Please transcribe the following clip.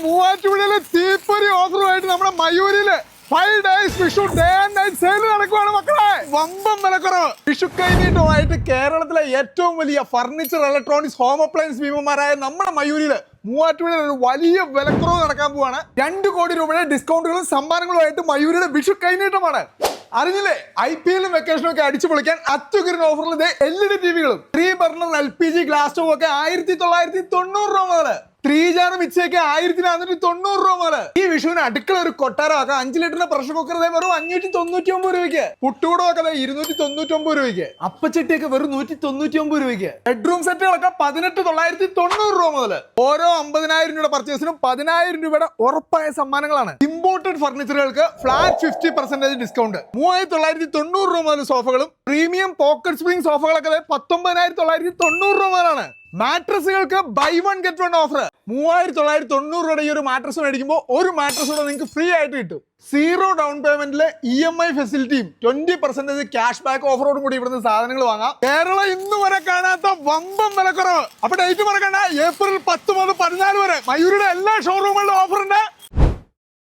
മൂവാറ്റുപുഴയിലെ തീപ്പൊരി ഓഫറുമായിട്ട് നമ്മുടെ മയൂരില് 5 days Vishu day and night sale നടക്കുവാണ് മക്കളെ. വമ്പം വിലക്കുറവ്. വിഷു കൈനീട്ടമായിട്ട് കേരളത്തിലെ ഏറ്റവും വലിയ ഫർണിച്ചർ, ഇലക്ട്രോണിക്സ്, ഹോം അപ്ലയൻസ് ഭീമന്മാരായ നമ്മുടെ മയൂരില് മൂവാറ്റുപുഴയിൽ ഒരു വലിയ വിലക്കുറവ് നടക്കാൻ പോവാണ്. 2 കോടി രൂപയുടെ ഡിസ്കൗണ്ടുകളും സമ്മാനങ്ങളുമായിട്ട് മയൂരിയുടെ വിഷു കൈനീട്ടമാണ്. അറിഞ്ഞില്ലേ, IPL വെക്കേഷനും ഒക്കെ അടിച്ചു പൊളിക്കാൻ അത്യുഗ്രൻ ഓഫറിൽ LED ടിവികളും 3 burner LPG glass stove ഒക്കെ 1990 രൂപ മുതൽ, 3 ജാർ മിക്സിയൊക്കെ 1490 രൂപ മുതൽ. ഈ വിഷുവിന് അടുക്കള ഒരു കൊട്ടാരമാക്കാം. 5 ലിറ്ററിന്റെ പ്രഷർ കുക്കർ വെറും 599 രൂപയ്ക്ക്, പുട്ടുകൂടമൊക്കെ 299 രൂപയ്ക്ക്, അപ്പച്ചട്ടിയൊക്കെ വെറും 199 രൂപയ്ക്ക്, ബെഡ്റൂം സെറ്റുകളൊക്കെ 18,990 രൂപ മുതൽ. ഓരോ 50,000 രൂപയുടെ പർച്ചേസിനും 10,000 രൂപയുടെ ഉറപ്പായ സമ്മാനങ്ങളാണ്. ഇമ്പോർട്ടഡ് ഫർണിച്ചറുകൾക്ക് ഫ്ലാറ്റ് 50% ഡിസ്കൗണ്ട്. 3,990 രൂപ മുതൽ സോഫകളും പ്രീമിയം പോക്കറ്റ് സ്പ്രിംഗ് സോഫകളൊക്കെ 19,990 രൂപ മുതലാണ്. മാട്രസുകൾക്ക് ബൈ 1 ഗെറ്റ് 1 ഓഫർ. 3,990 രൂപയുടെ ഈ ഒരു മാട്രസ് മേടിക്കുമ്പോൾ ഒരു മാട്രസ് കൂടെ നിങ്ങൾക്ക് ഫ്രീ ആയിട്ട് കിട്ടും. 0 ഡൗൺ പേയ്മെന്റിലെ EMI ഫെസിലിറ്റിയും 20% ക്യാഷ് ബാക്ക് ഓഫറോടും കൂടി ഇവിടുന്ന് സാധനങ്ങൾ വാങ്ങാം. കേരളം ഇന്ന് വരെ കാണാത്ത വമ്പം വിലക്കുറവ്. അപ്പൊ ഡേറ്റ് മറക്കണ്ട, ഏപ്രിൽ 10 മുതൽ 14 വരെ മയൂരിയുടെ എല്ലാ ഷോറൂമുകളിലും ഓഫർ ഉണ്ട്.